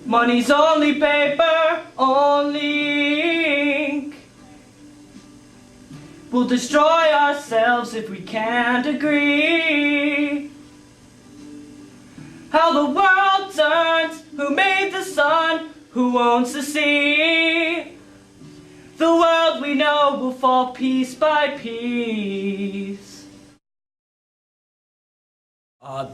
Money's only paper, only ink. We'll destroy ourselves if we can't agree. How the world turns, who made the sun, who owns the sea. The world we know will fall piece by piece.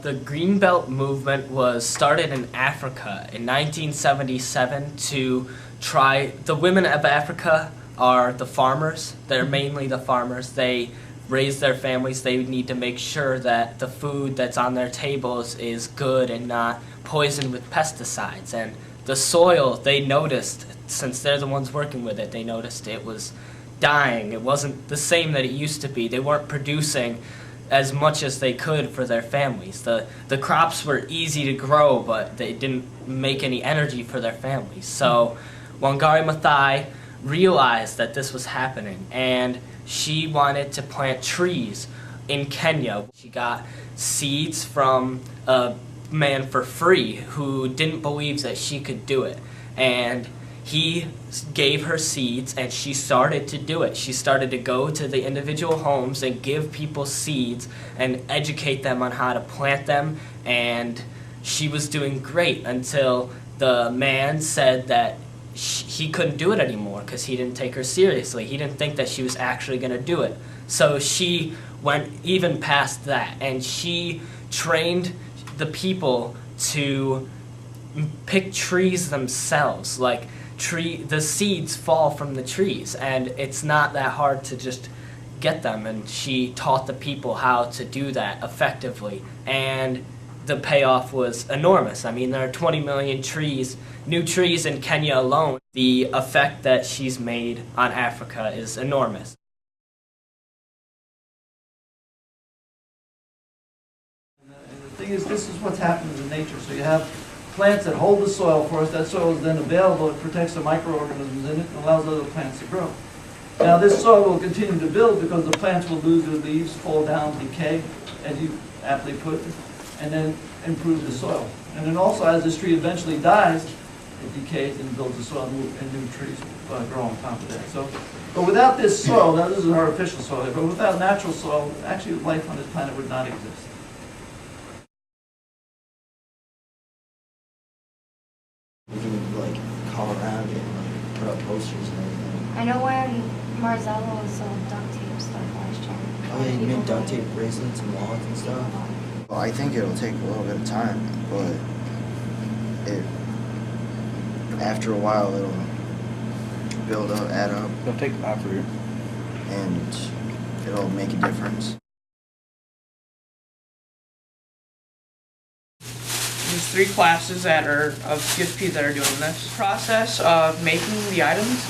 The Greenbelt movement was started in Africa in 1977 to try. The women of Africa are the farmers. They're mainly the farmers. They raise their families. They need to make sure that the food that's on their tables is good and not poisoned with pesticides. And the soil, they noticed, since they're the ones working with it, they noticed it was dying. It wasn't the same that it used to be. They weren't producing as much as they could for their families. The crops were easy to grow, but they didn't make any energy for their families. So Wangari Maathai realized that this was happening, and she wanted to plant trees in Kenya. She got seeds from a man for free who didn't believe that she could do it, and he gave her seeds, and she started to do it. She started to go to the individual homes and give people seeds and educate them on how to plant them, and she was doing great until the man said that he couldn't do it anymore because he didn't take her seriously. He didn't think that she was actually going to do it. So she went even past that, and she trained the people to pick trees themselves. Like, the seeds fall from the trees, and it's not that hard to just get them, and she taught the people how to do that effectively, and the payoff was enormous. I mean, there are 20 million new trees in Kenya alone. The effect that she's made on Africa is enormous. And the thing is, this is what's happening in nature. So you have plants that hold the soil for us. That soil is then available. It protects the microorganisms in it and allows other plants to grow. Now this soil will continue to build because the plants will lose their leaves, fall down, decay, as you aptly put it, and then improve the soil. And then also, as this tree eventually dies, it decays and builds the soil, and new trees grow on top of that. So, but without this soil, now this is an artificial soil, but without natural soil, actually life on this planet would not exist. We can like call around and put up posters and everything. I know when Marzello sold duct tape stuff last year. Oh yeah, you make duct tape bracelets and wallets and stuff. Well, I think it'll take a little bit of time, but after a while it'll build up, add up. It'll take time for you. And it'll make a difference. There's 3 classes that are of CSP that are doing this process of making the items.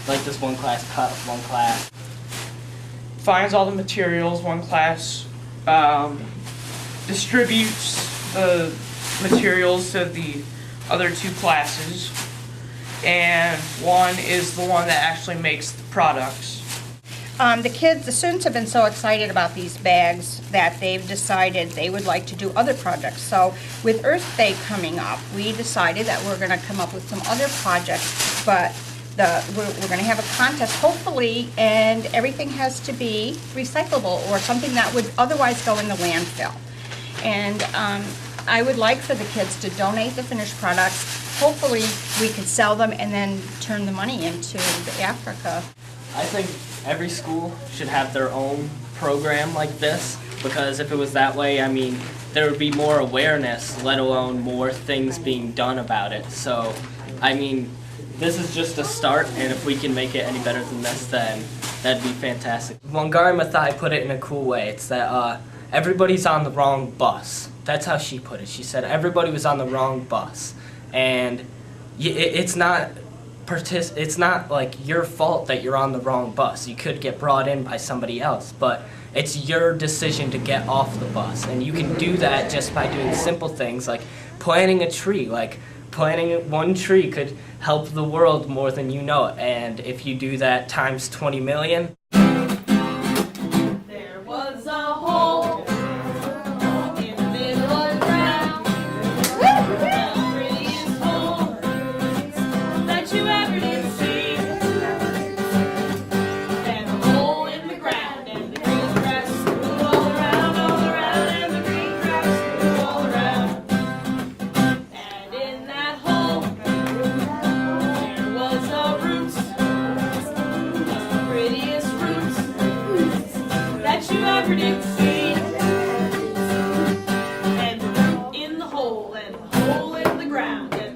Like this one class cut, one class Finds all the materials, one class distributes the materials to the other 2 classes, and one is the one that actually makes the products. The students have been so excited about these bags that they've decided they would like to do other projects. So with Earth Day coming up, we decided that we're going to come up with some other projects, but we're going to have a contest, hopefully, and everything has to be recyclable or something that would otherwise go in the landfill. And I would like for the kids to donate the finished products. Hopefully, we could sell them and then turn the money into Africa. I think every school should have their own program like this, because if it was that way, I mean, there would be more awareness, let alone more things being done about it. So, I mean, this is just a start, and if we can make it any better than this, then that'd be fantastic. Wangari Maathai put it in a cool way. It's that everybody's on the wrong bus. That's how she put it. She said everybody was on the wrong bus, and it's not like your fault that you're on the wrong bus. You could get brought in by somebody else, but it's your decision to get off the bus, and you can do that just by doing simple things like planting a tree. Like, planting one tree could help the world more than you know it, and if you do that times 20 million, hole in the ground.